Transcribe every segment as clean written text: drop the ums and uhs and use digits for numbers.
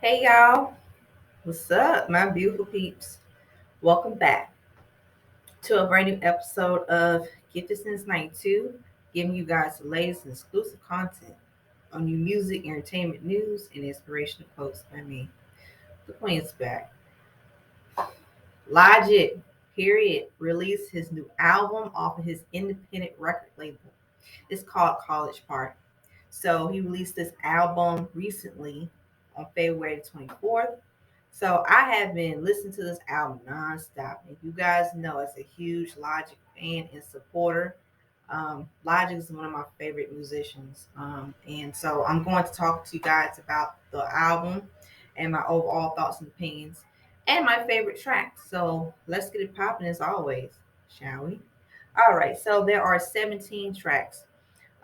Hey y'all, what's up, my beautiful peeps? Welcome back to a brand new episode of Gifted Since 92, giving you guys the latest and exclusive content on new music, entertainment news, and inspirational quotes by me. The Queen's back. Logic, period, released his new album off of his independent record label. It's called College Park. So he released this album recently on February 24th. So I have been listening to this album nonstop. And you guys know as a huge Logic fan and supporter, Logic is one of my favorite musicians. And so I'm going to talk to you guys about the album and my overall thoughts and opinions and my favorite tracks. So let's get it popping as always, shall we? All right, so there are 17 tracks.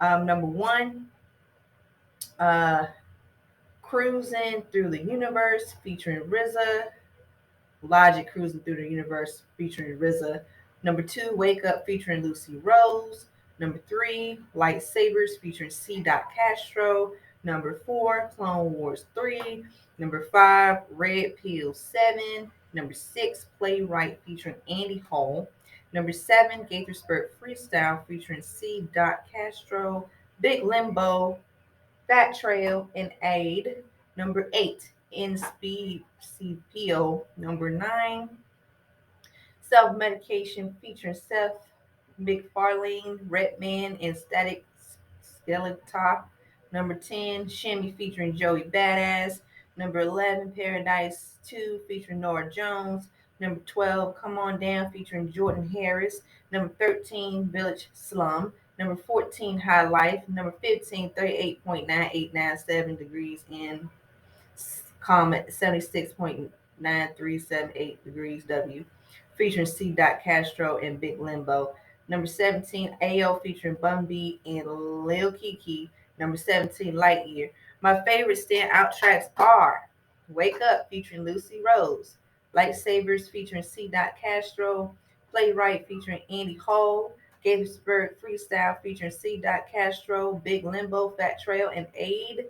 Number one, uh, Cruising Through the Universe featuring RZA. Logic Cruising Through the Universe featuring RZA. Number two, Wake Up featuring Lucy Rose. Number three, Lightsabers featuring C. Castro. Number four, Clone Wars 3. Number five, Red Pill 7. Number six, Playwright featuring Andy Hall. Number seven, Gaithersburg Freestyle featuring C. Castro. Big Limbo, Fat Trail, and Aid. Number eight, In Speed CPO. Number nine, Self Medication featuring Seth MacFarlane, Redman, and Static Skeleton. Number 10, Shimmy featuring Joey Badass. Number 11, Paradise 2 featuring Nora Jones. Number 12, Come On Down featuring Jordan Harris. Number 13, Village Slum. Number 14, High Life. Number 15, 38.9897 degrees in Comet 76.9378 degrees W, featuring C. Castro and Big Limbo. Number 17, AO featuring Bun B and Lil Kiki. Number 17, Lightyear. My favorite standout tracks are Wake Up featuring Lucy Rose, Lightsabers featuring C. Castro, Playwright featuring Andy Hall, Gaithersburg Freestyle featuring C. Castro, Big Limbo, Fat Trail, and Aid.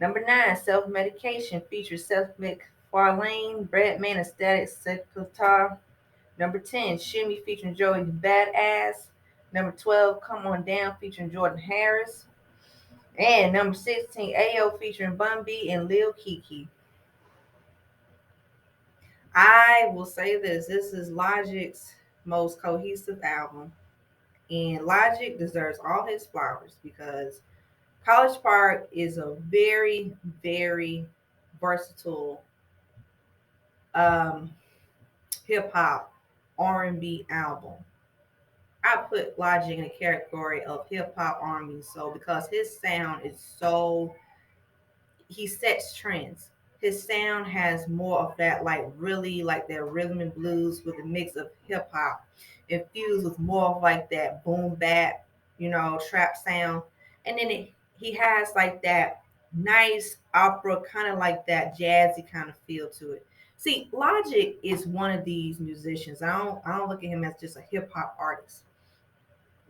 Number nine, Self Medication features Seth MacFarlane, Bradman, and Static Secretary. Number 10, Shimmy featuring Joey Badass. Number 12, Come On Down featuring Jordan Harris. And number 16, AO featuring Bun B and Lil Kiki. I will say this is Logic's most cohesive album. And Logic deserves all his flowers because College Park is a very, very versatile um, hip hop R&B album. I put Logic in the category of hip hop R&B, so because his sound is so, he sets trends. His sound has more of that, like really like that rhythm and blues with a mix of hip hop, infused with more of like that boom bap, trap sound, and then he has like that nice opera, kind of like that jazzy kind of feel to it. See, Logic is one of these musicians. I don't look at him as just a hip hop artist.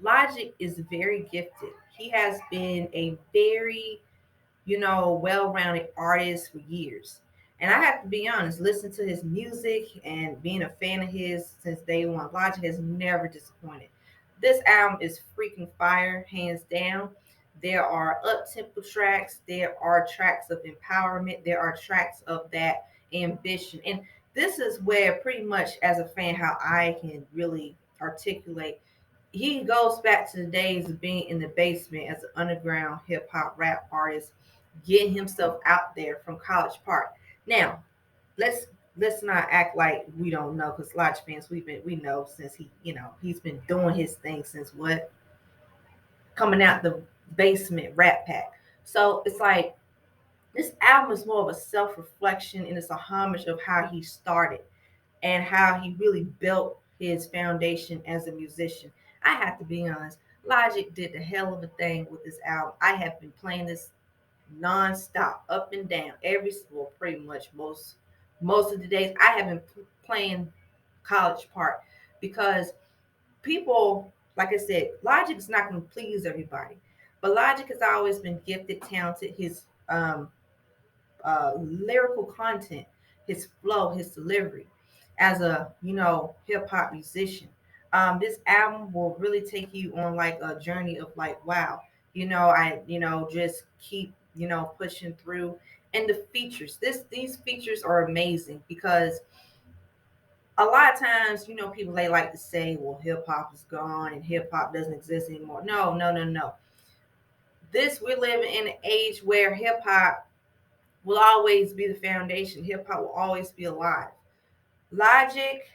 Logic is very gifted. He has been a very, well-rounded artist for years. And I have to be honest, listen to his music and being a fan of his since day one, Logic has never disappointed. This album is freaking fire, hands down. There are up-tempo tracks, there are tracks of empowerment, there are tracks of that ambition. And this is where pretty much as a fan how I can really articulate. He goes back to the days of being in the basement as an underground hip hop rap artist, getting himself out there from College Park. Now, let's let's not act like we don't know, because Lodge fans, we know since he's been doing his thing since what, coming out the basement rap pack. So it's like this album is more of a self reflection, and it's a homage of how he started and how he really built his foundation as a musician. I have to be honest, Logic did the hell of a thing with this album. I have been playing this nonstop, up and down, well, pretty much most of the days. I have been playing College Park because people, like I said, Logic is not going to please everybody, but Logic has always been gifted, talented. His lyrical content, his flow, his delivery as a hip hop musician. This album will really take you on like a journey of like, wow, I just keep pushing through. And the features, these features are amazing because a lot of times, people they like to say, well, hip hop is gone and hip hop doesn't exist anymore. No, no, no, no. We're living in an age where hip hop will always be the foundation. Hip hop will always be alive. Logic,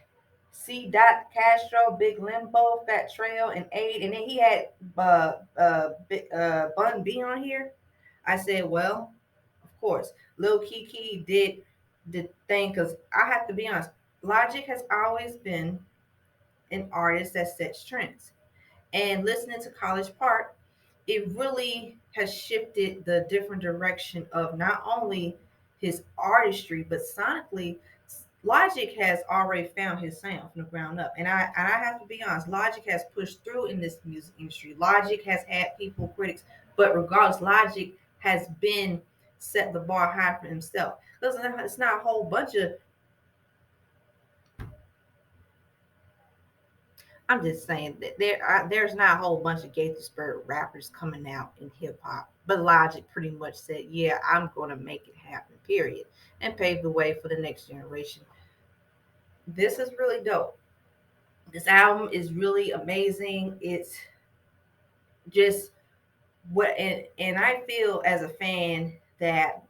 C. Dot Castro, Big Limbo, Fat Trail, and Aid, and then he had Bun B on here. I said, well, of course, Lil Kiki did the thing because I have to be honest. Logic has always been an artist that sets trends. And listening to College Park, it really has shifted the different direction of not only his artistry, but sonically, Logic has already found his sound from the ground up. And I have to be honest, Logic has pushed through in this music industry. Logic has had people, critics, but regardless, Logic has been set the bar high for himself. Because it's not a whole bunch of I'm just saying that there's not a whole bunch of Gaithersburg rappers coming out in hip hop, but Logic pretty much said, "Yeah, I'm going to make it happen." Period, and pave the way for the next generation. This is really dope. This album is really amazing. It's just and I feel as a fan that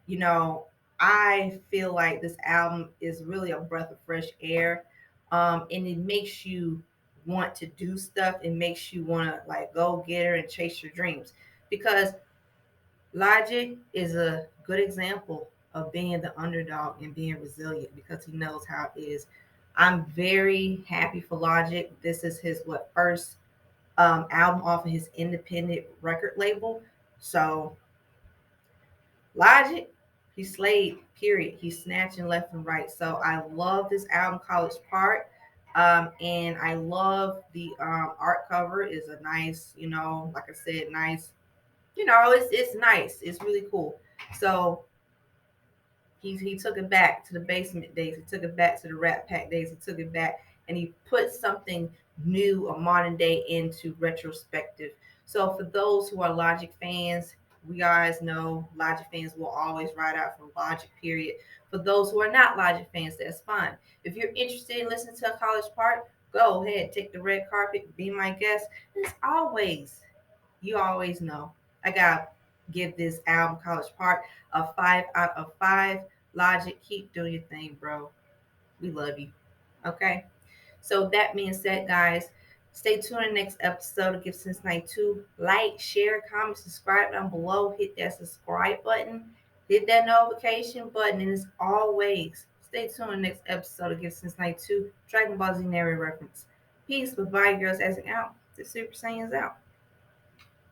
I feel like this album is really a breath of fresh air, and it makes you want to do stuff. It makes you want to like go get her and chase your dreams because Logic is a good example of being the underdog and being resilient because he knows how it is. I'm very happy for Logic. This is his first album off of his independent record label. So Logic, he slayed, period. He's snatching left and right. So I love this album, College Park. And I love the art cover is a nice, like I said, nice, it's nice. It's really cool. So he took it back to the basement days. He took it back to the Rat Pack days. He took it back and he put something new, a modern day into retrospective. So for those who are Logic fans, we guys know Logic fans will always ride out for Logic, period. For those who are not Logic fans, that's fine. If you're interested in listening to a College Park, go ahead, take the red carpet, be my guest. As always, you always know I gotta give this album College Park a 5 out of 5. Logic, keep doing your thing, bro. We love you. Okay. So that being said, guys, stay tuned in the next episode of Give Since Night 2. Like, share, comment, subscribe down below. Hit that subscribe button. Hit that notification button. And as always, stay tuned in the next episode of Give Since Night 2. Dragon Ball Z narrative reference. Peace. Bye-bye, girls. As out. The Super Saiyan's out.